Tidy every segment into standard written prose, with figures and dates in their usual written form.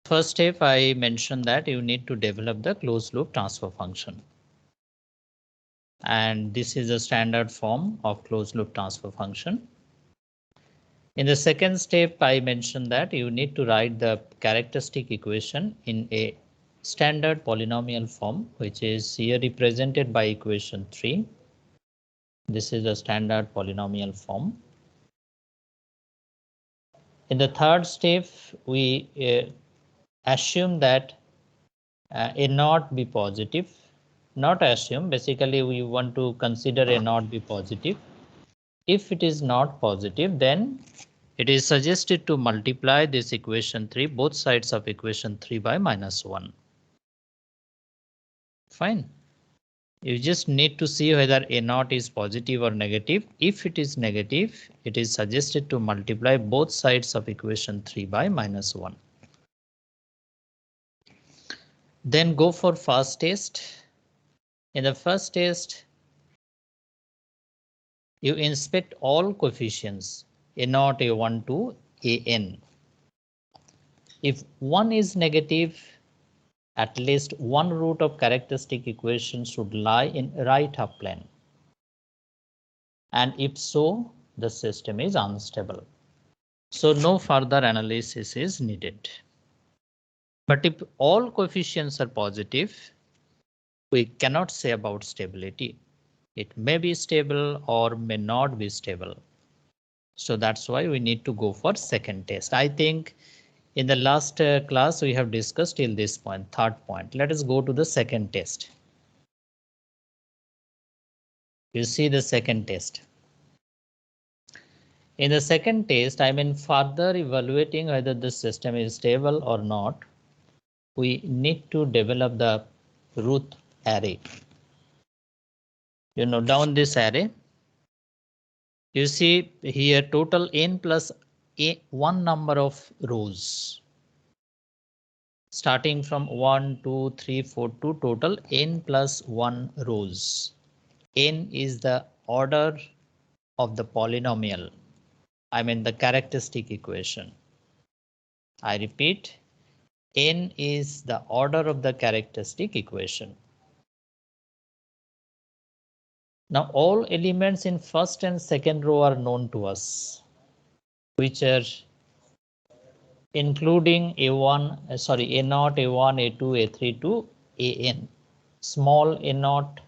First step, I mentioned that you need to develop the closed loop transfer function. And this is a standard form of closed loop transfer function. In the second step, I mentioned that you need to write the characteristic equation in a standard polynomial form, which is here represented by equation 3. This is a standard polynomial form. In the third step, we assume that a not be positive. Not assume, basically we want to consider a not be positive. If it is not positive, then it is suggested to multiply this equation 3, both sides of equation 3 by -1. Fine. You just need to see whether a naught is positive or negative. If it is negative, it is suggested to multiply both sides of equation 3 by -1. Then go for first test. In the first test, you inspect all coefficients a0, a1 to an. If one is negative, at least one root of characteristic equation should lie in right half plane. And if so, the system is unstable. So no further analysis is needed. But if all coefficients are positive, we cannot say about stability. It may be stable or may not be stable. So that's why we need to go for second test. I think in the last class we have discussed till this point, third point. Let us go to the second test. You see the second test. In the second test, I mean further evaluating whether the system is stable or not, we need to develop the root array. You know, down this array, you see here total n plus one number of rows. Starting from 1, 2, 3, 4 to total n plus 1 rows. N is the order of the polynomial. I mean the characteristic equation. I repeat, n is the order of the characteristic equation. Now all elements in first and second row are known to us, which are including a0, a1, a2, a3 to an. Small a0,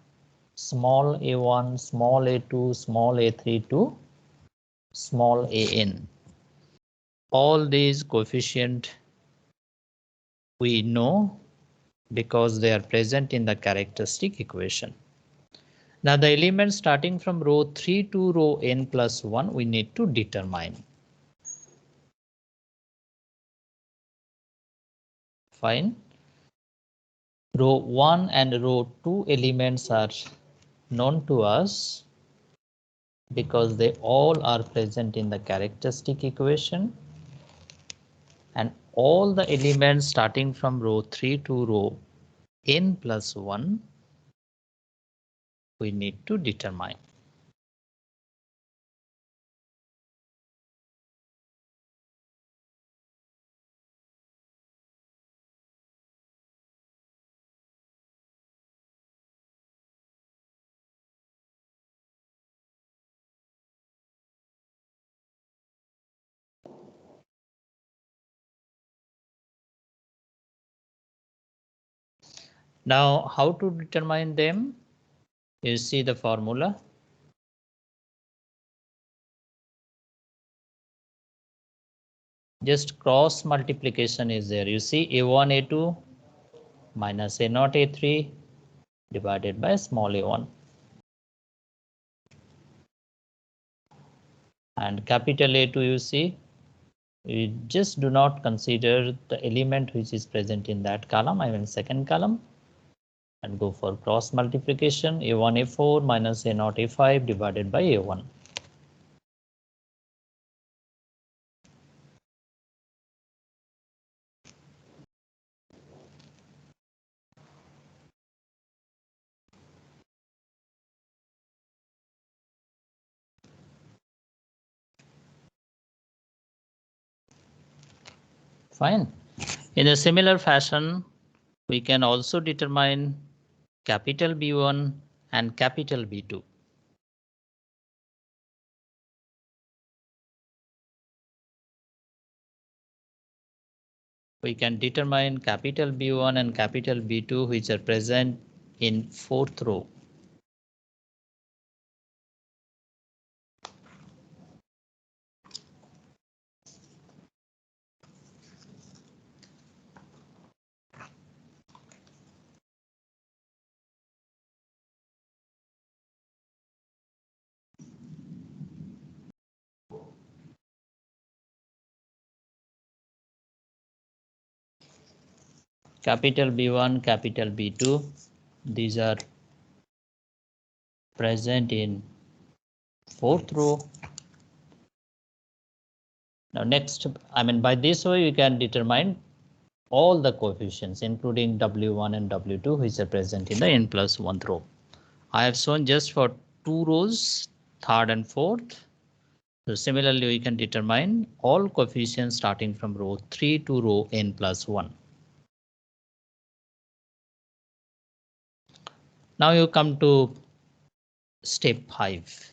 small a1, small a2, small a3 to small an. All these coefficients we know because they are present in the characteristic equation. Now the elements starting from row 3 to row n plus 1 we need to determine. Fine. Row 1 and row 2 elements are known to us because they all are present in the characteristic equation, and all the elements starting from row 3 to row n plus 1 we need to determine. Now how to determine them? You see the formula. Just cross multiplication is there. You see a1, a2 minus a0, a3 divided by small a1. And capital A2 you see, you just do not consider the element which is present in that column, I mean second column, and go for cross multiplication a1, a4 minus a0, a5 divided by a1. Fine. In a similar fashion, we can also determine capital B1 and capital B2. We can determine capital B1 and capital B2 which are present in fourth row. Capital B1, capital B2, these are present in fourth row. Now next, by this way we can determine all the coefficients including W1 and W2 which are present in the n plus 1th row. I have shown just for two rows, third and fourth. So similarly, we can determine all coefficients starting from row 3 to row n plus 1. Now you come to step 5.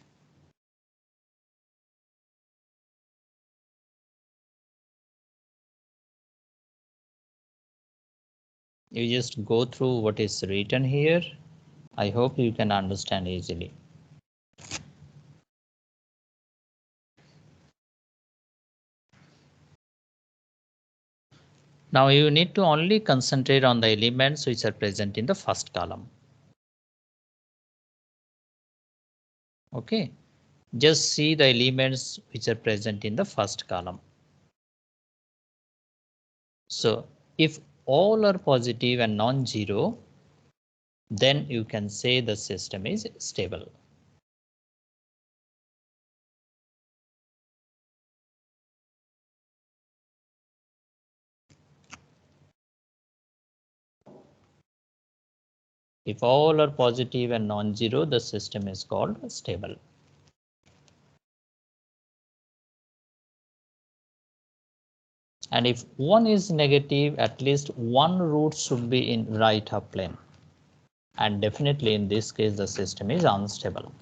You just go through what is written here. I hope you can understand easily. Now you need to only concentrate on the elements which are present in the first column. Okay, just see the elements which are present in the first column. So if all are positive and non-zero, then you can say the system is stable. If all are positive and non-zero, the system is called stable. And if one is negative, at least one root should be in right half plane. And definitely in this case, the system is unstable.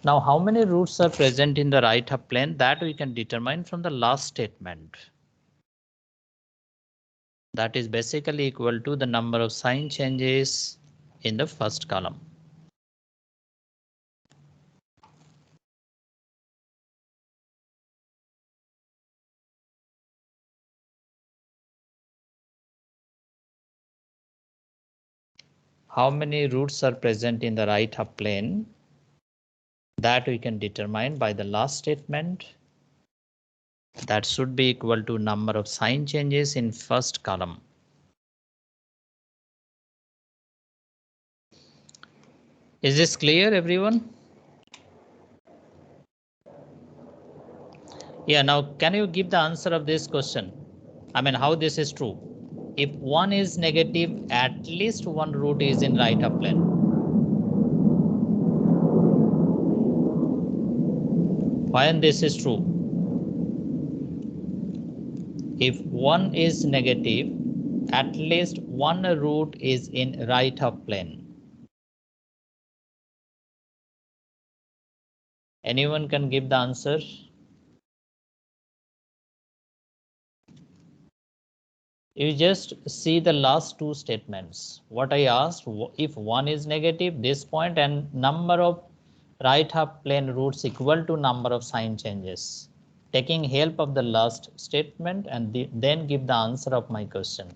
Now, how many roots are present in the right half plane? That we can determine from the last statement. That is basically equal to the number of sign changes in the first column. How many roots are present in the right half plane? That we can determine by the last statement. That should be equal to number of sign changes in first column. Is this clear, everyone? Yeah, now can you give the answer of this question? How this is true? If one is negative, at least one root is in right half plane. Why this is true? If one is negative, at least one root is in right half plane. Anyone can give the answer? You just see the last two statements. What I asked, if one is negative, this point and number of right half plane roots equal to number of sign changes. Taking help of the last statement and then give the answer of my question.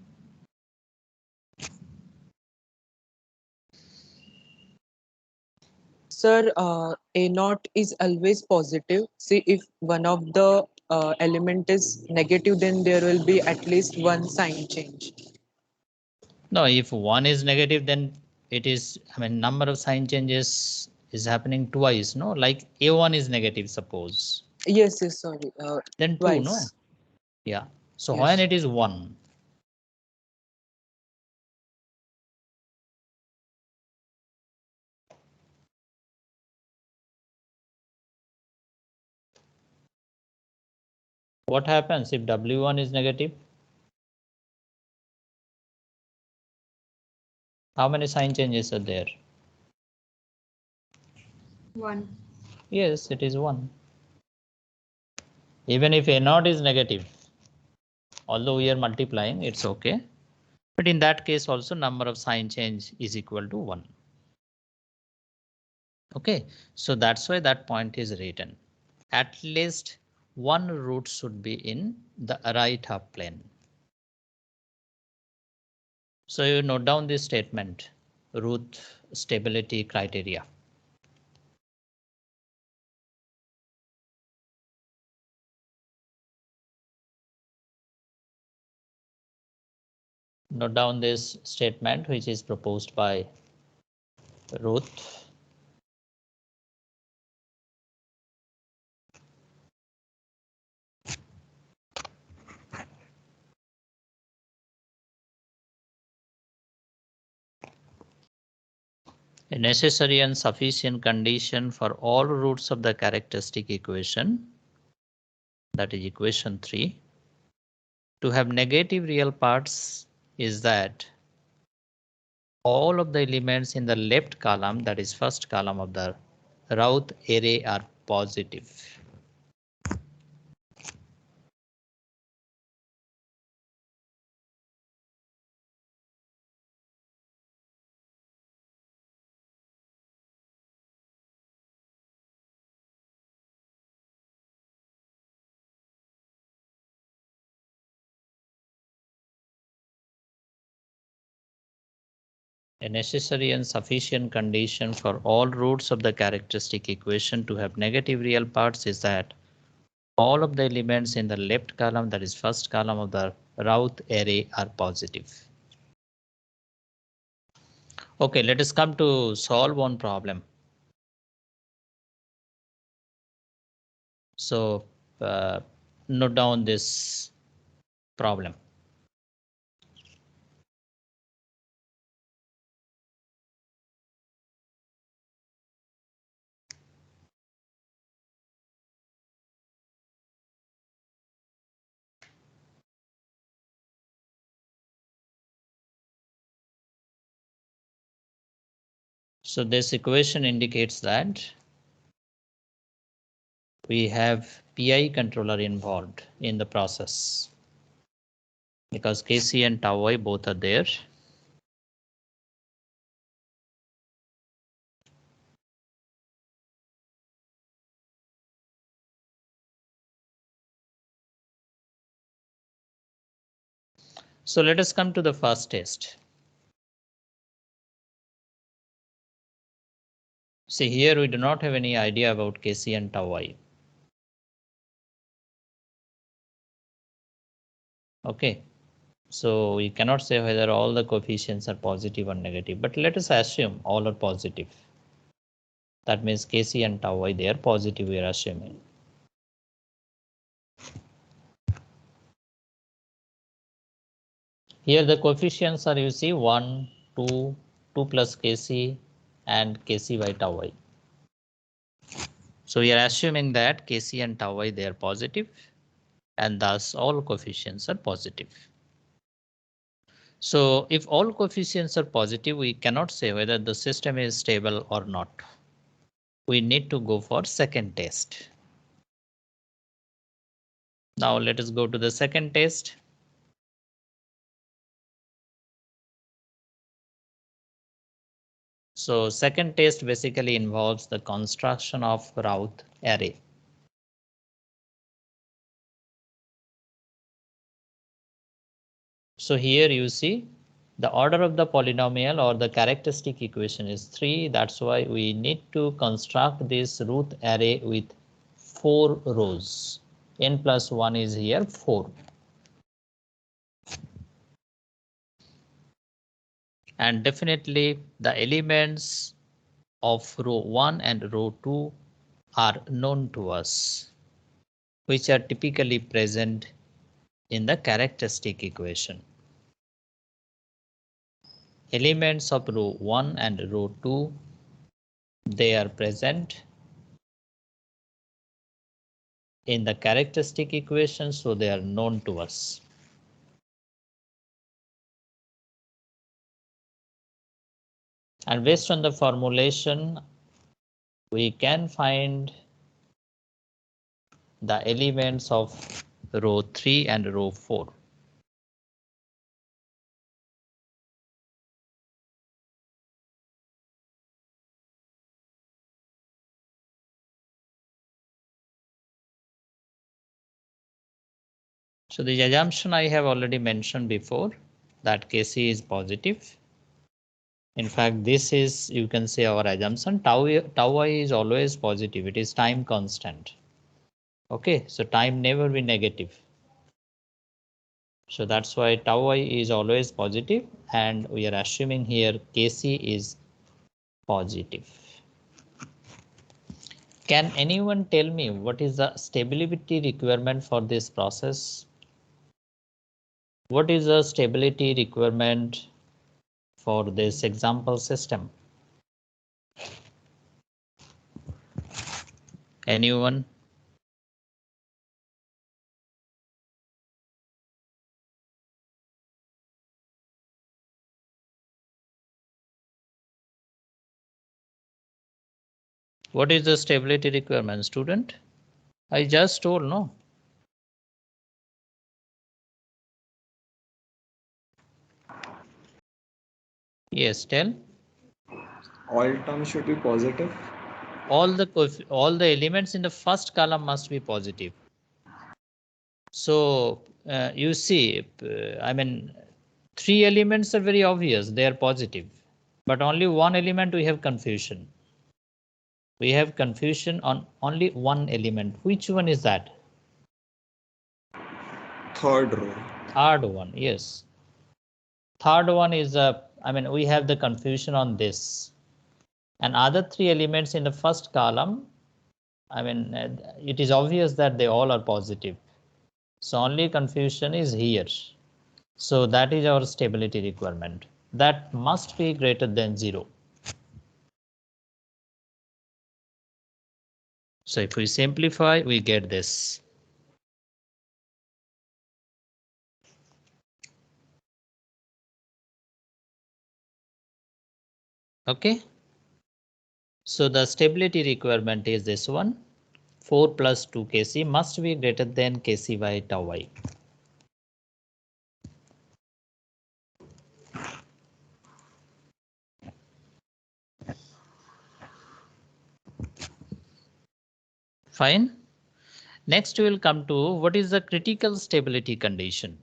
Sir, A naught is always positive. See, if one of the element is negative, then there will be at least one sign change. No, if one is negative, then it is, number of sign changes is happening twice, no? Like A1 is negative, suppose. Yes, yes, sorry. Then two, no? Twice. Yeah. So when Yes. it is one, What happens if W1 is negative? How many sign changes are there? 1. Yes, it is 1. Even if A0 is negative, although we are multiplying, it's okay. But in that case also number of sign change is equal to 1. Okay, so that's why that point is written. At least one root should be in the right half plane. So you note down this statement, root stability criteria. Note down this statement which is proposed by Ruth. A necessary and sufficient condition for all roots of the characteristic equation, that is equation 3, to have negative real parts is that all of the elements in the left column, that is first column of the Routh array, are positive. A necessary and sufficient condition for all roots of the characteristic equation to have negative real parts is that all of the elements in the left column, that is first column of the Routh array, are positive. Okay, let us come to solve one problem. So note down this problem. So this equation indicates that we have PI controller involved in the process because Kc and tau I both are there. So let us come to the first test. See, here we do not have any idea about Kc and tau I. Okay, so we cannot say whether all the coefficients are positive or negative, but let us assume all are positive. That means Kc and tau I, they are positive, we are assuming. Here the coefficients are, you see, 1, 2, 2 plus Kc and Kc by tau I. So we are assuming that Kc and tau I, they are positive and thus all coefficients are positive. So if all coefficients are positive, we cannot say whether the system is stable or not. We need to go for second test. Now let us go to the second test. So second test basically involves the construction of Routh array. So here you see the order of the polynomial or the characteristic equation is 3. That's why we need to construct this Routh array with 4 rows. N plus 1 is here 4. And definitely the elements of row 1 and row 2 are known to us, which are typically present in the characteristic equation. Elements of row 1 and row 2, they are present in the characteristic equation, so they are known to us. And based on the formulation, we can find the elements of row 3 and row 4. So the assumption I have already mentioned before, that Kc is positive. In fact, this is, you can say, our assumption. Tau I is always positive. It is time constant. Okay, so time never be negative. So that's why tau I is always positive, and we are assuming here Kc is positive. Can anyone tell me what is the stability requirement for this process? What is the stability requirement for this example system? Anyone? What is the stability requirement, student? I just told, no? Yes, tell. All terms should be positive. All the elements in the first column must be positive. So you see, I mean, 3 elements are very obvious, they are positive, but only one element we have confusion. We have confusion on only one element. Which one is that? Third row. Third one, yes. Third one is we have the confusion on this. And other 3 elements in the first column, it is obvious that they all are positive. So only confusion is here. So that is our stability requirement. That must be greater than 0. So if we simplify, we get this. Okay. So the stability requirement is this one. 4 plus 2 Kc must be greater than Kc by tau I. Fine. Next we will come to what is the critical stability condition.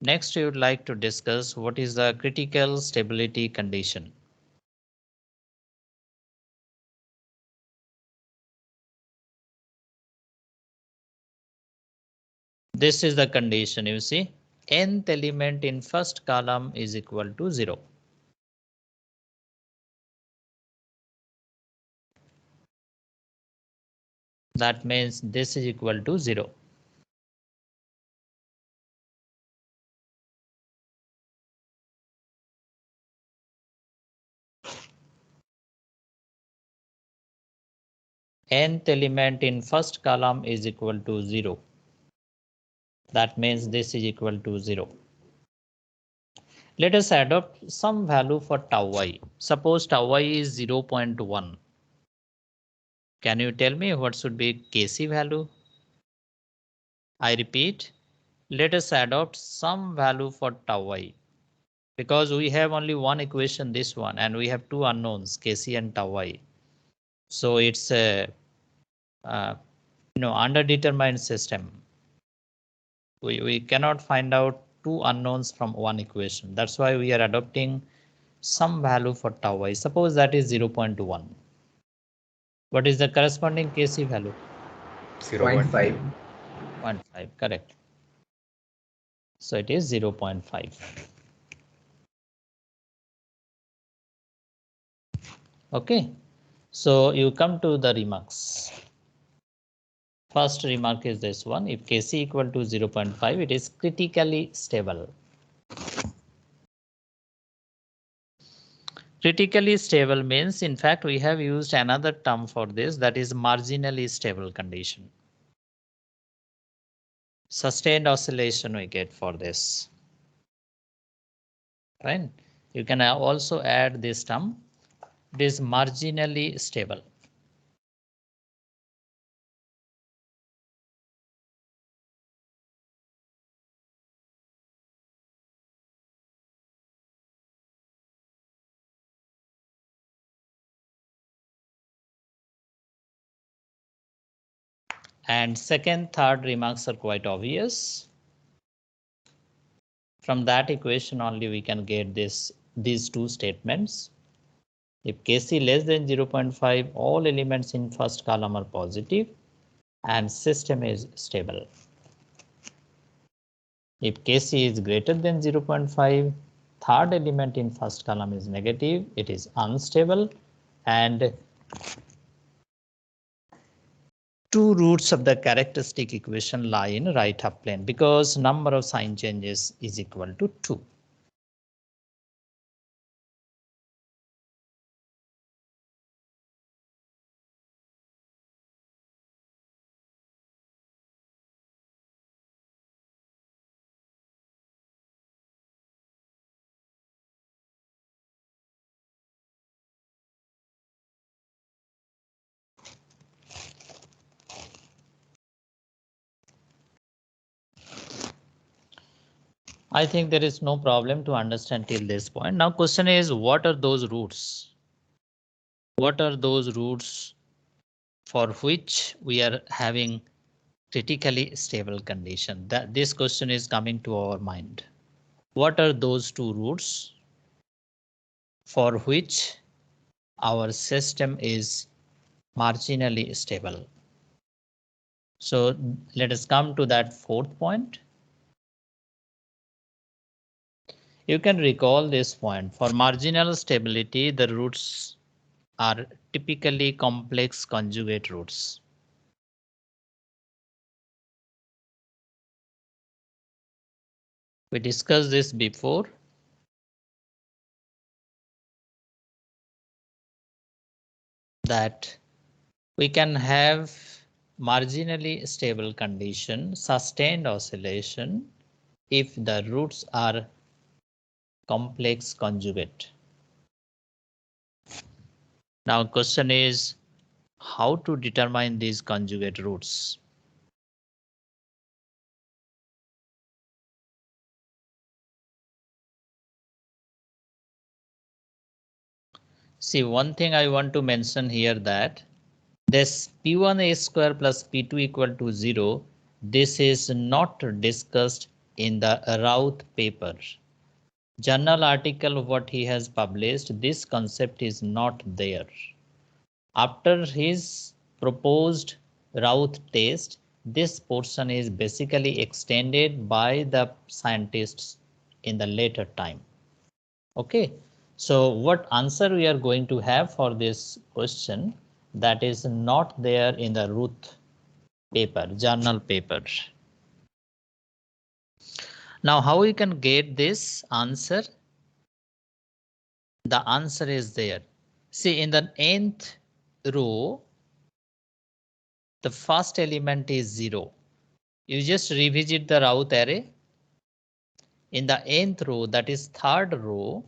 Next we would like to discuss what is the critical stability condition. This is the condition, you see. Nth element in first column is equal to 0. That means this is equal to 0. Nth element in first column is equal to 0. That means this is equal to 0. Let us adopt some value for tau I. Suppose tau I is 0.1. Can you tell me what should be Kc value? I repeat, let us adopt some value for tau I. Because we have only one equation, this one, and we have 2 unknowns, Kc and tau I. So it's a underdetermined system. We cannot find out 2 unknowns from one equation. That's why we are adopting some value for tau I. Suppose that is 0.1. What is the corresponding Kc value? 0.5. 0.5, correct. So it is 0.5. Okay, so you come to the remarks. First remark is this one. If Kc equal to 0.5, it is critically stable. Critically stable means, in fact, we have used another term for this, that is marginally stable condition. Sustained oscillation we get for this. Right? You can also add this term. It is marginally stable. And second, third remarks are quite obvious. From that equation only we can get these two statements. If Kc less than 0.5, all elements in first column are positive and system is stable. If Kc is greater than 0.5, third element in first column is negative, it is unstable, and two roots of the characteristic equation lie in right half plane because number of sign changes is equal to 2. I think there is no problem to understand till this point. Now question is, what are those roots? What are those roots for which we are having critically stable condition? That this question is coming to our mind. What are those two roots for which our system is marginally stable? So let us come to that fourth point. You can recall this point. For marginal stability, the roots are typically complex conjugate roots. We discussed this before. That we can have marginally stable condition, sustained oscillation, if the roots are complex conjugate. Now question is how to determine these conjugate roots. See, one thing I want to mention here that this P1A square plus P2 equal to 0, this is not discussed in the Routh paper. Journal article what he has published, this concept is not there. After his proposed Routh test, this portion is basically extended by the scientists in the later time. Okay, so what answer we are going to have for this question, that is not there in the Routh paper, journal paper. Now how we can get this answer? The answer is there. See, in the nth row, the first element is 0. You just revisit the Routh array. In the nth row, that is third row,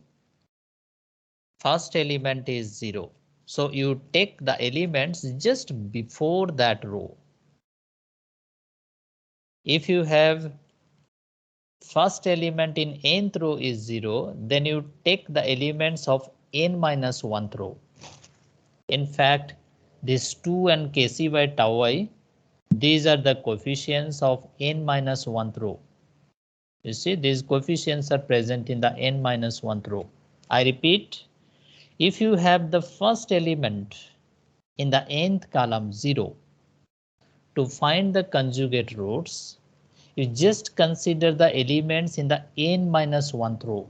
first element is 0. So you take the elements just before that row. If you have first element in nth row is 0, then you take the elements of n minus 1th row. In fact, this 2 and Kc by tau I, these are the coefficients of n minus 1th row. You see, these coefficients are present in the n minus 1th row. I repeat, if you have the first element in the nth column 0, to find the conjugate roots, you just consider the elements in the n minus 1th row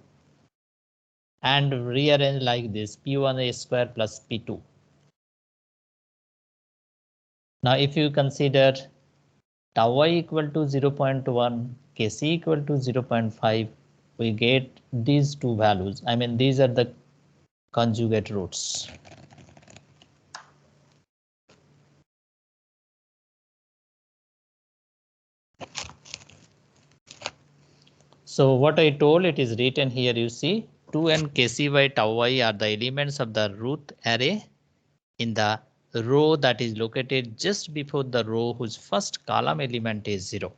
and rearrange like this, P1A square plus P2. Now if you consider tau I equal to 0.1, Kc equal to 0.5, we get these two values. I mean, these are the conjugate roots. So what I told, it is written here, you see 2n kcy tau I are the elements of the root array in the row that is located just before the row whose first column element is 0.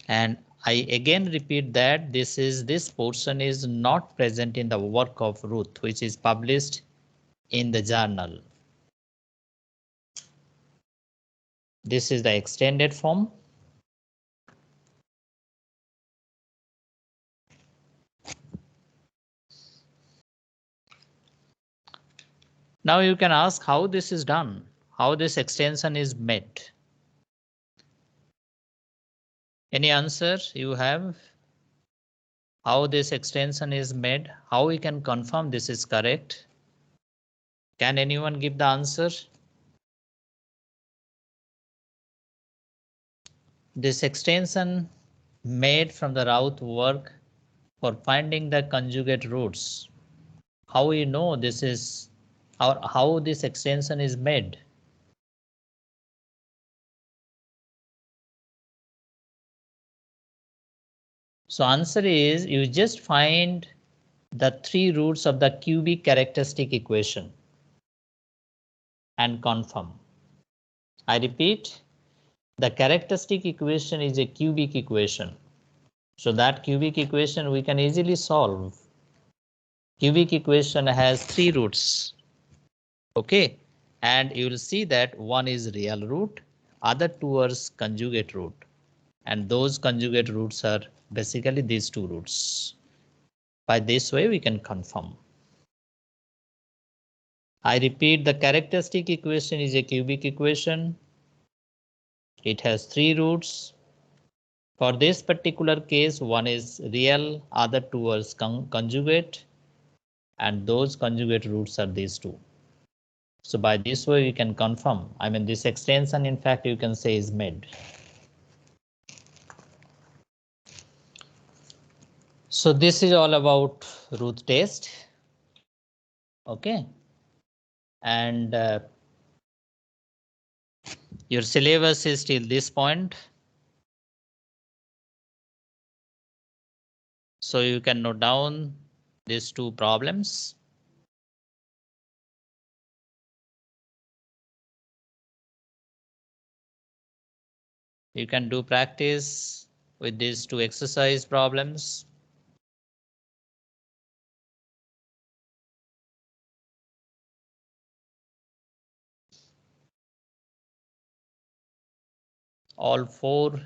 And I again repeat that this portion is not present in the work of Ruth, which is published in the journal. This is the extended form. Now you can ask how this is done, how this extension is made. Any answer you have? How this extension is made? How we can confirm this is correct? Can anyone give the answer? This extension made from the route work for finding the conjugate roots. How we know this is, or how this extension is made? So answer is, you just find the 3 roots of the cubic characteristic equation and confirm. I repeat, the characteristic equation is a cubic equation. So that cubic equation we can easily solve. Cubic equation has 3 roots. Okay, and you will see that one is real root, other 2 are conjugate root, and those conjugate roots are basically these 2 roots. By this way we can confirm. I repeat, the characteristic equation is a cubic equation. It has 3 roots. For this particular case, one is real, other 2 are conjugate, and those conjugate roots are these 2. So by this way we can confirm. I mean, this extension in fact you can say is made. So this is all about root test. Okay. And your syllabus is till this point. So you can note down these 2 problems. You can do practice with these 2 exercise problems. All 4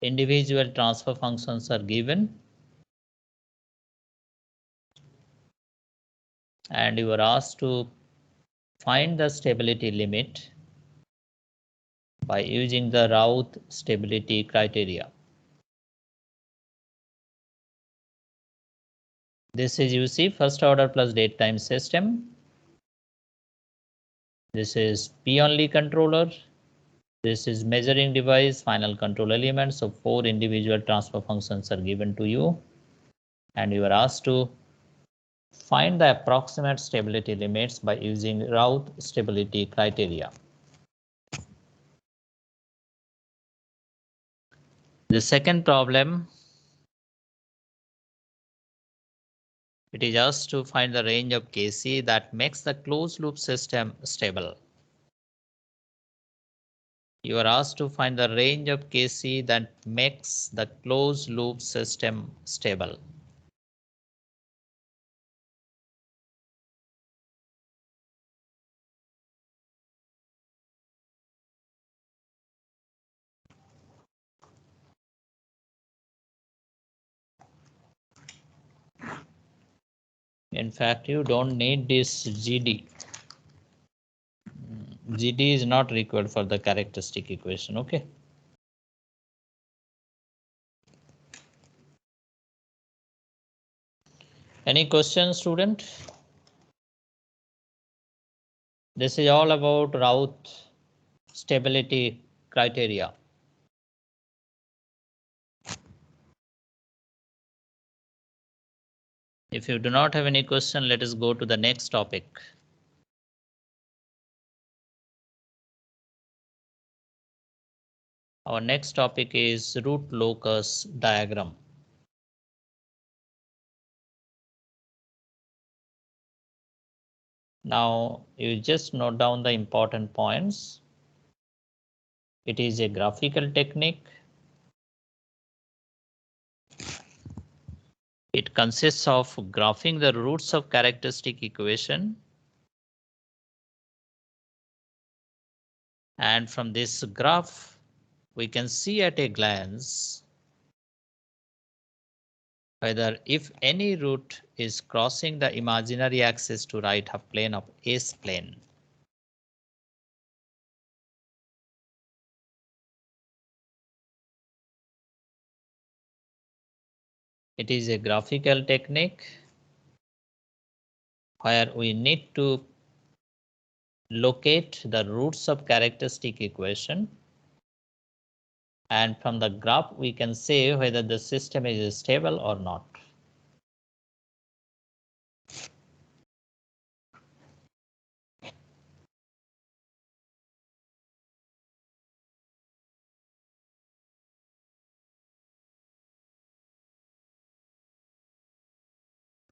individual transfer functions are given. And you are asked to find the stability limit by using the Routh stability criteria. This is, you see, first order plus date time system. This is P only controller. This is measuring device, final control element. So 4 individual transfer functions are given to you. And you are asked to find the approximate stability limits by using Routh stability criteria. The second problem, it is asked to find the range of Kc that makes the closed loop system stable. You are asked to find the range of Kc that makes the closed loop system stable. In fact, you don't need this GD. GD is not required for the characteristic equation, okay? Any questions, student? This is all about Routh stability criteria. If you do not have any question, let us go to the next topic. Our next topic is root locus diagram. Now you just note down the important points. It is a graphical technique. It consists of graphing the roots of characteristic equation. And from this graph, we can see at a glance whether if any root is crossing the imaginary axis to right half plane of S plane. It is a graphical technique where we need to locate the roots of characteristic equation. And from the graph, we can say whether the system is stable or not.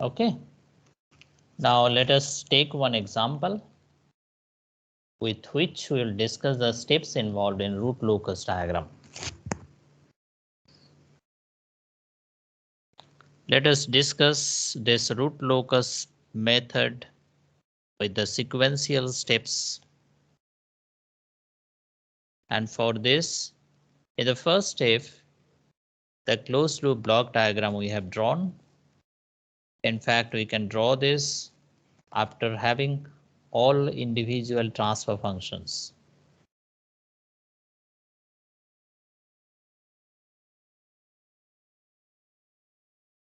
Okay. Now let us take one example with which we will discuss the steps involved in root locus diagram. Let us discuss this root locus method with the sequential steps. And for this, in the first step, the closed loop block diagram we have drawn. In fact, we can draw this after having all individual transfer functions.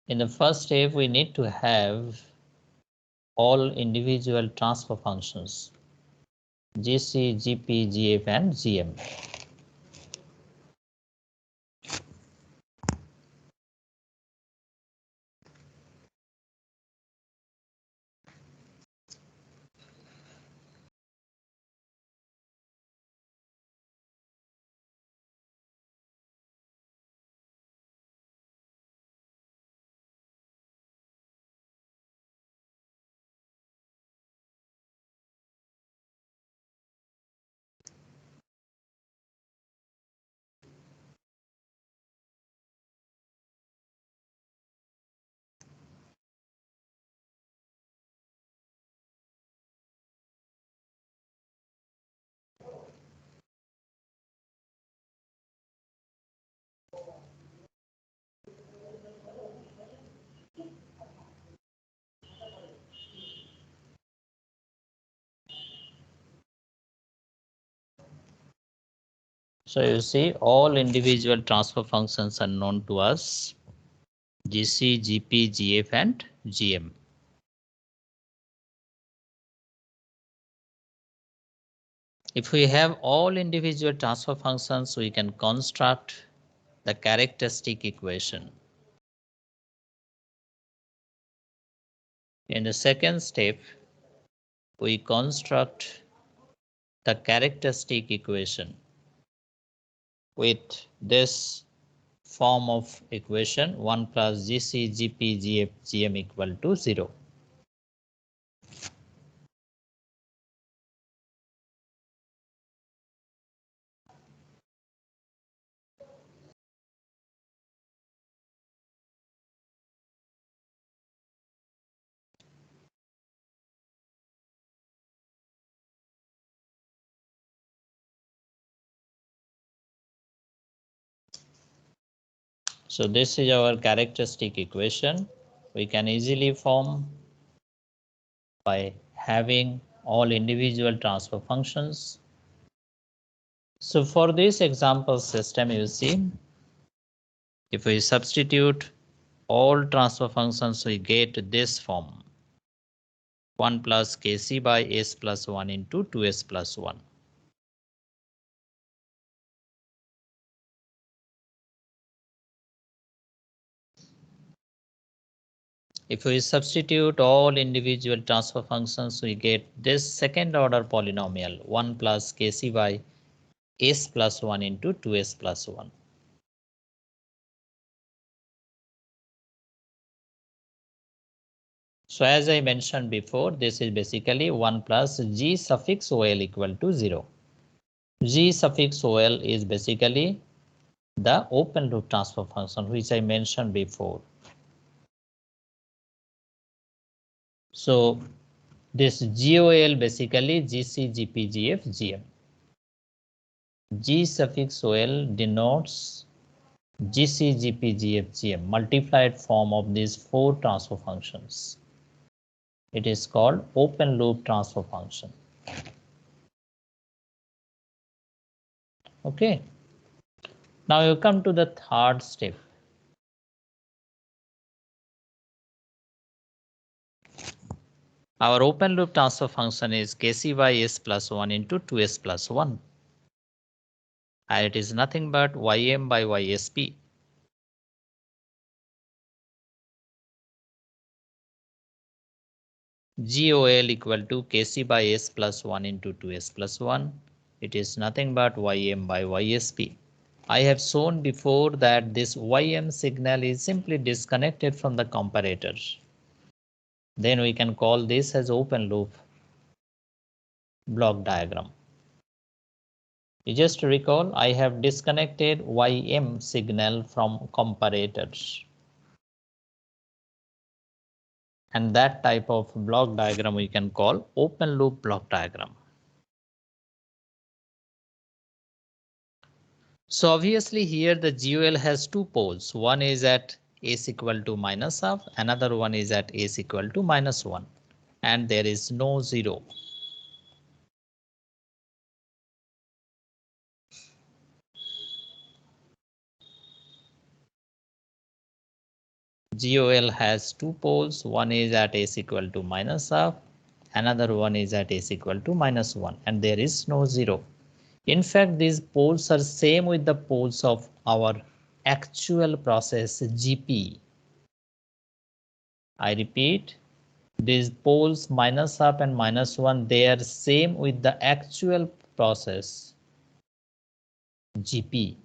In the first step, we need to have all individual transfer functions, GC, GP, GF, and GM. So you see all individual transfer functions are known to us, GC, GP, GF, and GM. If we have all individual transfer functions, we can construct the characteristic equation. In the second step, we construct the characteristic equation with this form of equation 1 plus GC, GP, GF, GM equal to 0. So this is our characteristic equation. We can easily form by having all individual transfer functions. So for this example system, you see, if we substitute all transfer functions, we get this form. 1 plus Kc by S plus 1 into 2S plus 1. If we substitute all individual transfer functions, we get this second order polynomial 1 plus kc by s plus 1 into 2s plus 1. So as I mentioned before, this is basically 1 plus g suffix ol equal to 0. G suffix ol is basically the open loop transfer function which I mentioned before. So this GOL basically GC, GP, GF, GM. G suffix ol denotes GC, GP, GF, GM, multiplied form of these four transfer functions. It is called open loop transfer function. Okay. Now you come to the third step. Our open loop transfer function is kc by s plus 1 into 2s plus 1. And it is nothing but ym by ysp. GOL equal to kc by s plus 1 into 2s plus 1. It is nothing but ym by ysp. I have shown before that this ym signal is simply disconnected from the comparator. Then we can call this as open loop block diagram. You just recall I have disconnected ym signal from comparators. And that type of block diagram we can call open loop block diagram. So obviously here the GOL has two poles. One is at s equal to minus half, another one is at s equal to minus 1. And there is no 0. GOL has two poles. One is at s equal to minus half, another one is at s equal to minus 1, and there is no 0. In fact, these poles are same with the poles of our actual process GP. I repeat, these poles minus half and minus 1, they are same with the actual process GP.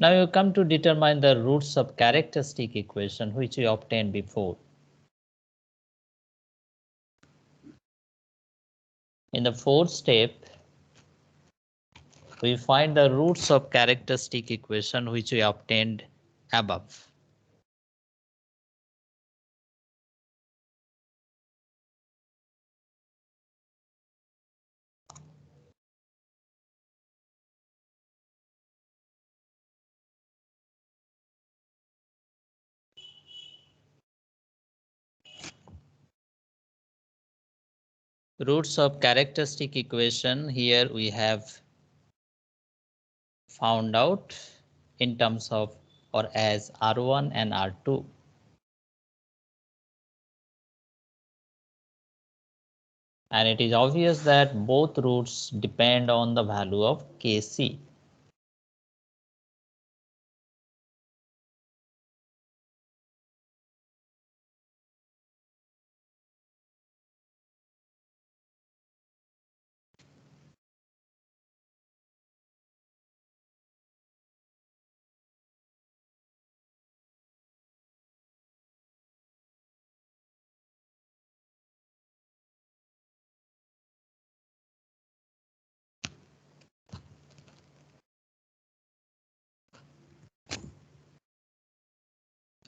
Now you come to determine the roots of characteristic equation which we obtained before. In the fourth step, we find the roots of characteristic equation which we obtained above. Roots of characteristic equation here we have found out in terms of or as R1 and R2. And it is obvious that both roots depend on the value of Kc.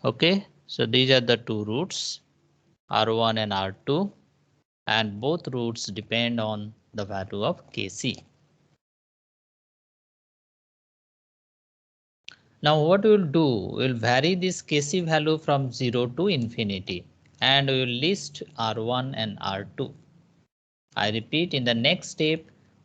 Okay, so these are the two roots, R1 and R2, and both roots depend on the value of Kc. Now what we will do, we will vary this Kc value from 0 to infinity, and we will list R1 and R2. I repeat, in the next step,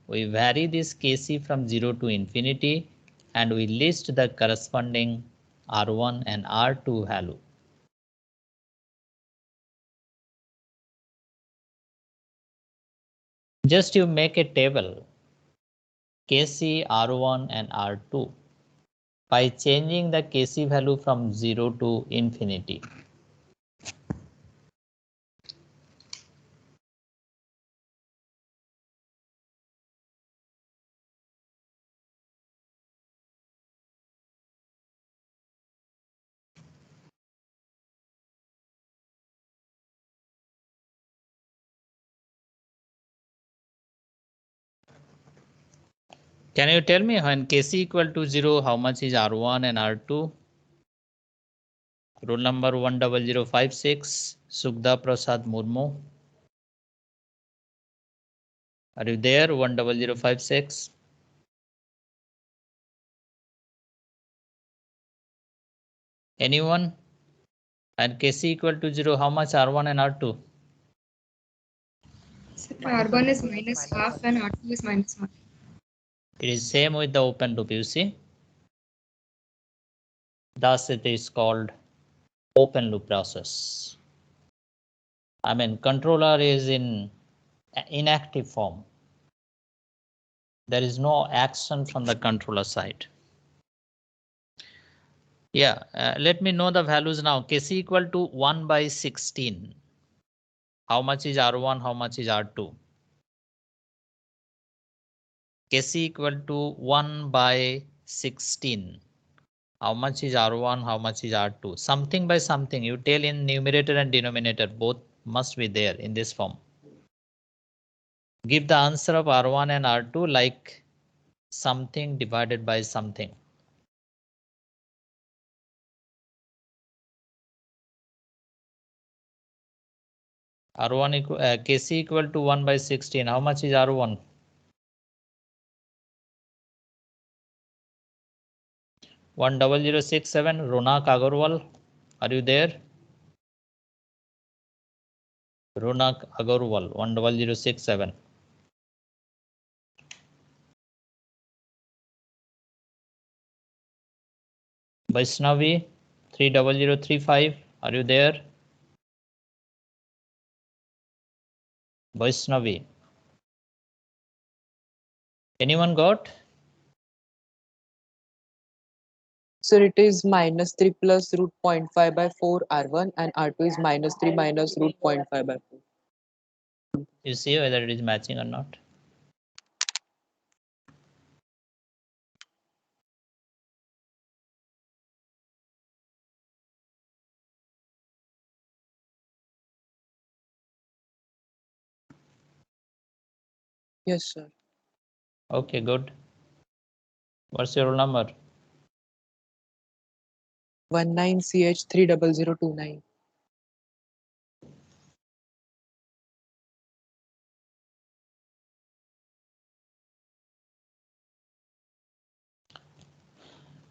we vary this Kc from 0 to infinity, and we list the corresponding R1 and R2 value. Just you make a table, Kc, R1 and R2. by changing the Kc value from 0 to infinity. Can you tell me when Kc equal to 0, how much is R1 and R2? Roll number 10056, Sukda Prasad Murmu. Are you there? 10056. Anyone? And Kc equal to 0, how much R1 and R2? So R1 is minus half and R2 is minus 1. It is same with the open loop, you see. Thus it is called open loop process. I mean, controller is in inactive form. There is no action from the controller side. Yeah, let me know the values now. Kc equal to 1 by 16. How much is R1? How much is R2? Kc equal to 1 by 16. How much is R1? How much is R2? Something by something. You tell in numerator and denominator. Both must be there in this form. Give the answer of R1 and R2 like something divided by something. R1 equal Kc equal to 1 by 16. How much is R1? 10067. Ronak Agarwal. Are you there? Ronak Agarwal 10067. Vaishnavi 30035. Are you there? Vaishnavi. Anyone got? So it is minus 3 plus root 0.5 by 4 R1 and R2 is minus 3 minus root 0.5 by 4. You see whether it is matching or not. Yes, sir. Okay, good. What's your roll number? 19CH30029.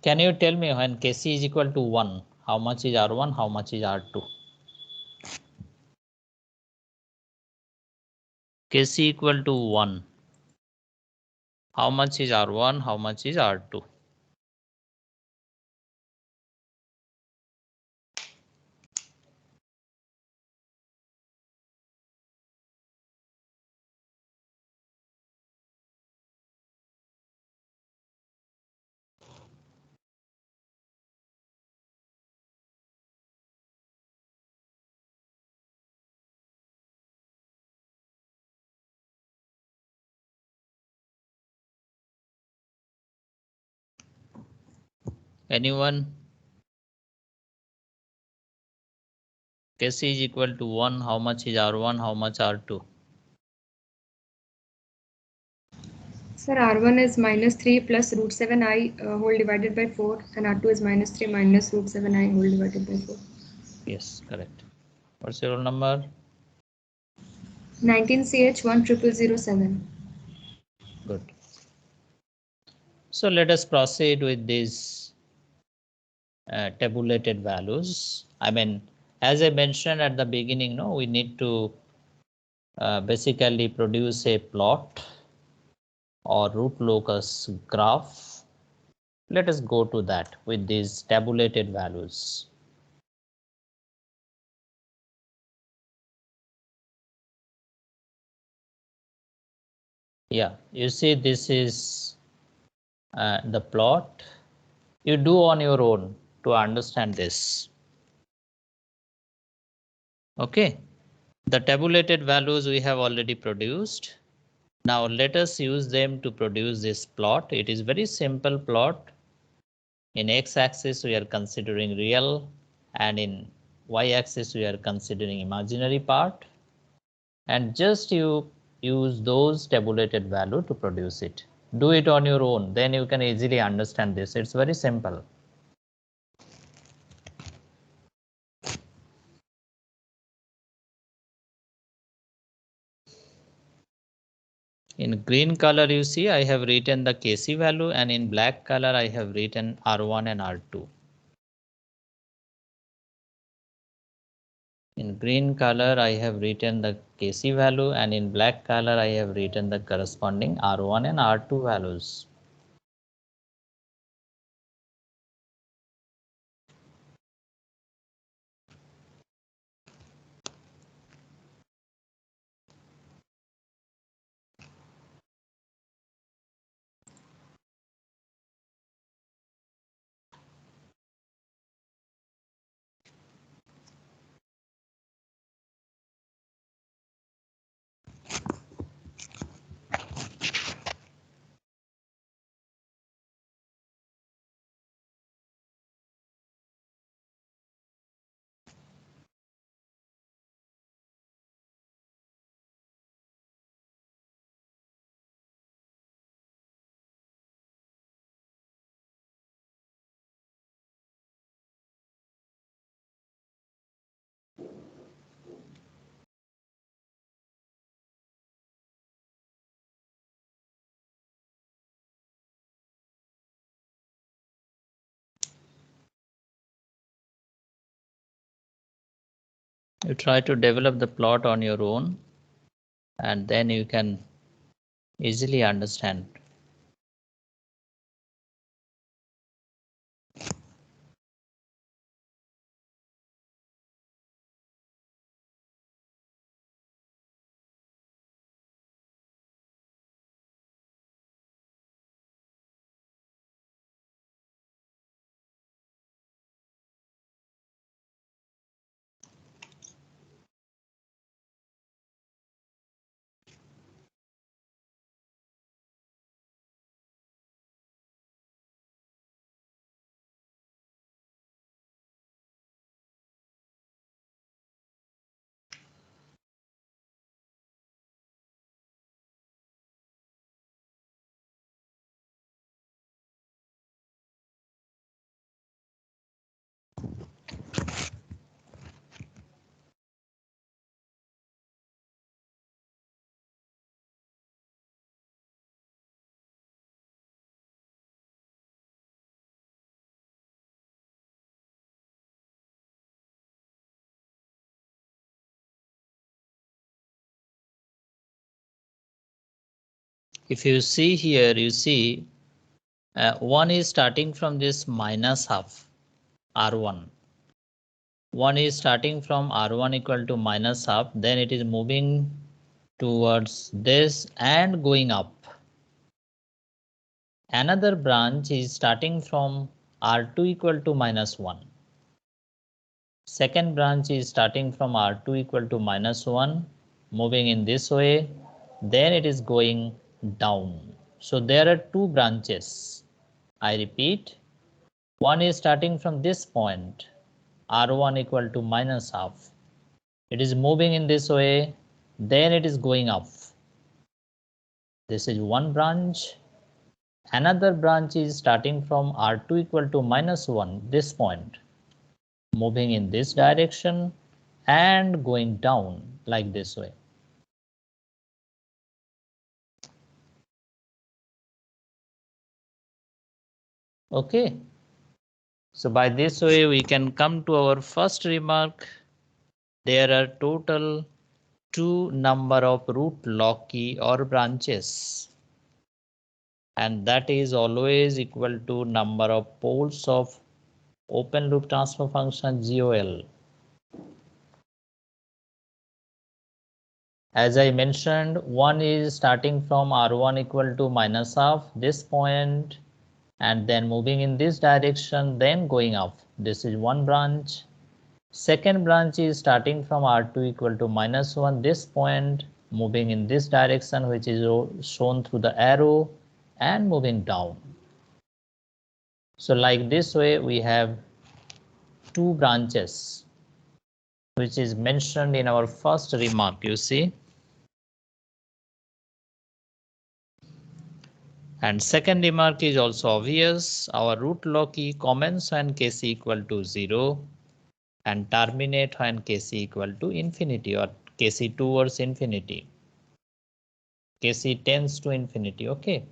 Can you tell me when Kc is equal to 1, how much is R1, how much is R2? Kc equal to 1. How much is R1, how much is R2? Anyone? Kc is equal to 1, how much is R1, how much R2? Sir, R1 is minus 3 plus root 7i whole divided by 4 and R2 is minus 3 minus root 7i whole divided by 4. Yes, correct. What's your roll number? 19CH10007. Good. So let us proceed with these tabulated values. I mean, as I mentioned at the beginning, no, we need to basically produce a plot or root locus graph. Let us go to that with these tabulated values. Yeah, you see this is the plot You do on your own to understand this. Okay, the tabulated values we have already produced. Now let us use them to produce this plot. It is very simple plot. In x-axis we are considering real, and in y-axis we are considering imaginary part, and just you use those tabulated value to produce it. Do it on your own, then you can easily understand this. It's very simple. In green color you see I have written the Kc value, and in black color I have written R1 and R2. In green color I have written the Kc value, and in black color I have written the corresponding R1 and R2 values. You try to develop the plot on your own, and then you can easily understand. If you see here, you see one is starting from this minus half R1. One is starting from R1 equal to minus half, then it is moving towards this and going up. Another branch is starting from R2 equal to minus 1. Second branch is starting from R2 equal to minus 1, moving in this way, then it is going down. So there are two branches. I repeat, one is starting from this point, R1 equal to minus half. It is moving in this way, then it is going up. This is one branch. Another branch is starting from R2 equal to minus 1, this point, moving in this direction and going down like this way. Okay, so by this way we can come to our first remark. There are total 2 number of root loci or branches, and that is always equal to number of poles of open loop transfer function GOL. As I mentioned, one is starting from R1 equal to minus half, this point, and then moving in this direction, then going up. This is one branch. Second branch is starting from R2 equal to -1, this point, moving in this direction, which is shown through the arrow, and moving down. So like this way, we have two branches, which is mentioned in our first remark, you see. And second remark is also obvious. Our root loci commence when kc equal to 0 and terminate when kc equal to infinity, or kc towards infinity. Kc tends to infinity, okay.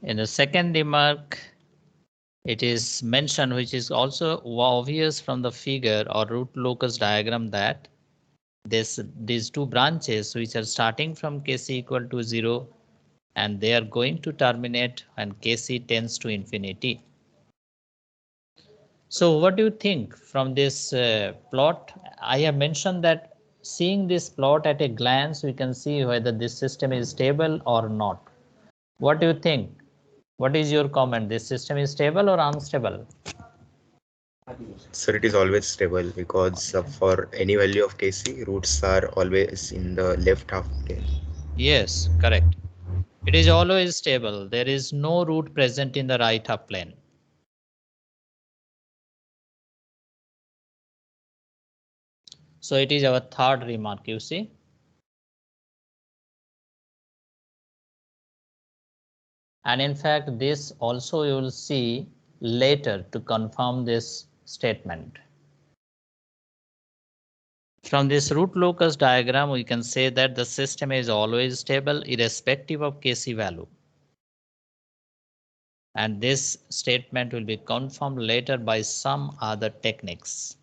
In the second remark, it is mentioned, which is also obvious from the figure or root locus diagram, that these two branches which are starting from kc equal to 0 and they are going to terminate when kc tends to infinity. So what do you think from this plot? I have mentioned that seeing this plot at a glance, we can see whether this system is stable or not. What do you think? What is your comment? This system is stable or unstable? Sir, it is always stable because for any value of kc, roots are always in the left half plane. Yes, correct. It is always stable. There is no root present in the right half plane. So it is our third remark, you see. And in fact, this also you will see later to confirm this statement. From this root locus diagram, we can say that the system is always stable irrespective of kc value. And this statement will be confirmed later by some other techniques.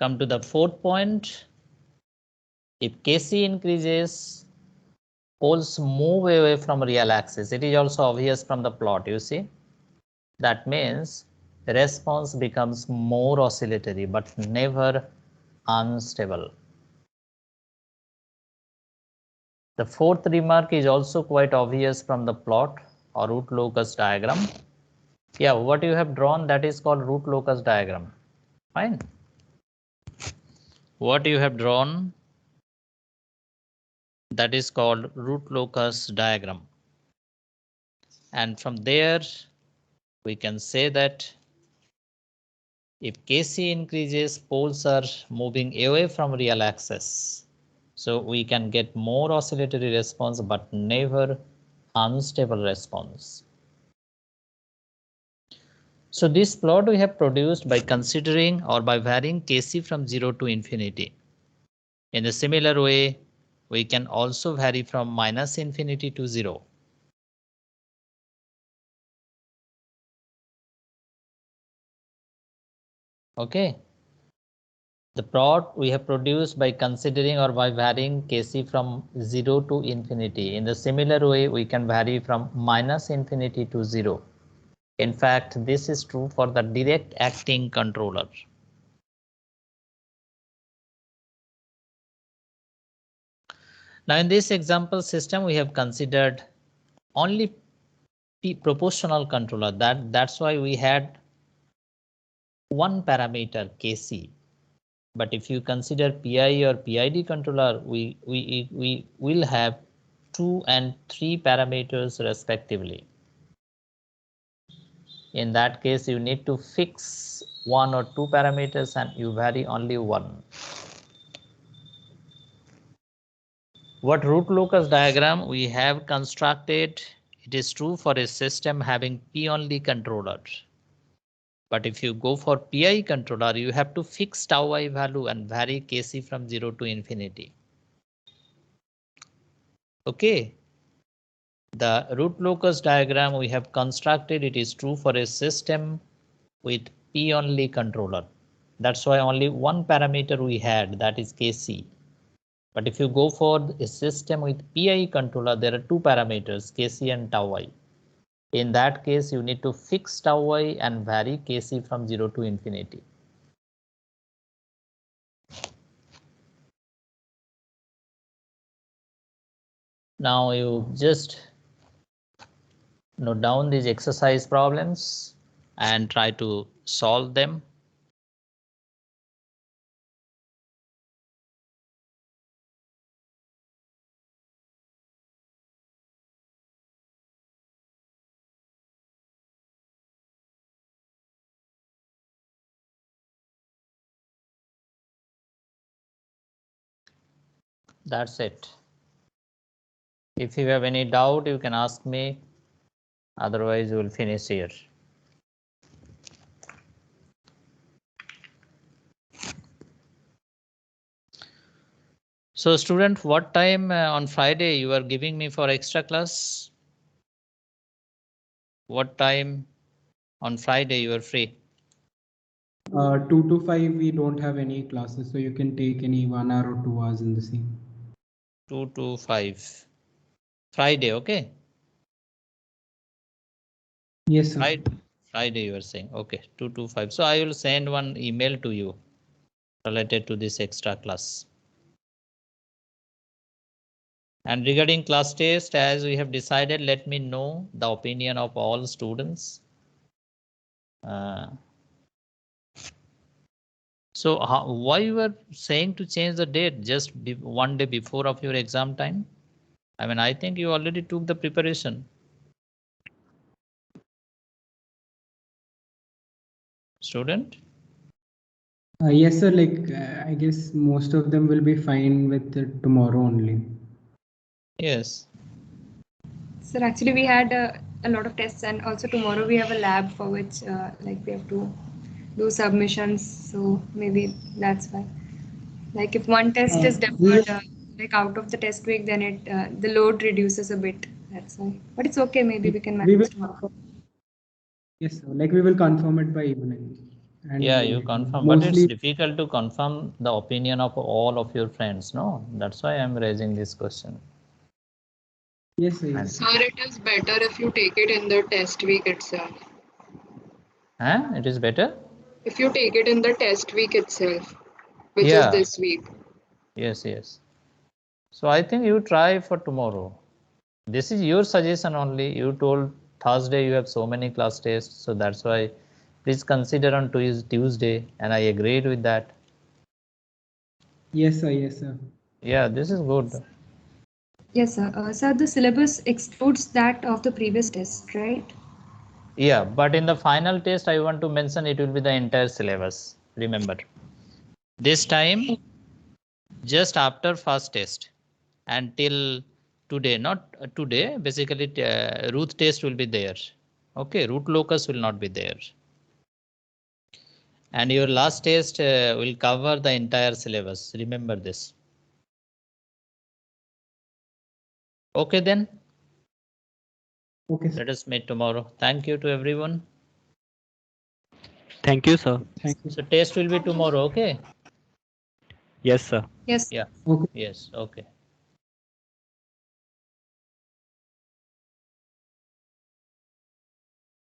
Come to the fourth point. If kc increases, poles move away from real axis. It is also obvious from the plot, you see. That means the response becomes more oscillatory but never unstable. The fourth remark is also quite obvious from the plot or root locus diagram. Yeah, what you have drawn, that is called root locus diagram. Fine. What you have drawn, that is called root locus diagram. And from there, we can say that if kc increases, poles are moving away from real axis. So we can get more oscillatory response, but never unstable response. So this plot we have produced by considering or by varying kc from 0 to infinity. In a similar way, we can also vary from -infinity to 0. Okay. The plot we have produced by considering or by varying kc from 0 to infinity. In the similar way, we can vary from -infinity to 0. In fact, this is true for the direct acting controller. Now in this example system, we have considered only proportional controller. That's why we had one parameter kc. But if you consider PI or PID controller, we will have 2 and 3 parameters respectively. In that case, you need to fix 1 or 2 parameters and you vary only one. What root locus diagram we have constructed, it is true for a system having P only controller. But if you go for PI controller, you have to fix tau I value and vary kc from 0 to infinity. Okay. The root locus diagram we have constructed, it is true for a system with P only controller. That's why only one parameter we had, that is kc. But if you go for a system with PI controller, there are two parameters, Kc and tau I. In that case, you need to fix tau I and vary Kc from 0 to infinity. Now you just note down these exercise problems and try to solve them. That's it. If you have any doubt, you can ask me. Otherwise, we will finish here. So student, what time on Friday you are giving me for extra class? What time on Friday you are free? 2 to 5 we don't have any classes, so you can take any 1 hour or 2 hours in the same. 2 to 5. Friday, okay? Yes, sir. Friday you are saying, okay, 2 to 5. So I will send one email to you related to this extra class. And regarding class test, as we have decided, let me know the opinion of all students. So why you were saying to change the date just one day before of your exam time? I mean, I think you already took the preparation. Student? Yes, sir. Like I guess most of them will be fine with tomorrow only. Yes. Sir, actually we had a lot of tests, and also tomorrow we have a lab for which like we have to do submissions. So maybe that's why. Like if one test is deferred, like out of the test week, then it the load reduces a bit. That's why. But it's okay. Maybe we can manage tomorrow. Yes, sir. Like we will confirm it by evening. And Yeah, you confirm, but it's difficult to confirm the opinion of all of your friends, no? That's why I'm raising this question. Yes, sir. Yes. Sir, it is better if you take it in the test week itself. Huh? It is better? If you take it in the test week itself, which Yeah. is this week. Yes, yes. So I think you try for tomorrow. This is your suggestion only. You told Thursday you have so many class tests, so that's why please consider on Tuesday, and I agreed with that. Yes, sir. Yes, sir. Yeah, this is good. Yes, sir. Sir, the syllabus excludes that of the previous test, right? Yeah, but in the final test, I want to mention it will be the entire syllabus. Remember, this time, just after first test until today, not today, basically root test will be there. Okay, root locus will not be there. And your last test will cover the entire syllabus. Remember this. Okay, then. Okay, sir. Let us meet tomorrow. Thank you to everyone. Thank you, sir. Thank you. So test will be tomorrow, okay? Yes, sir. Yes. Yeah. Okay. Yes, okay.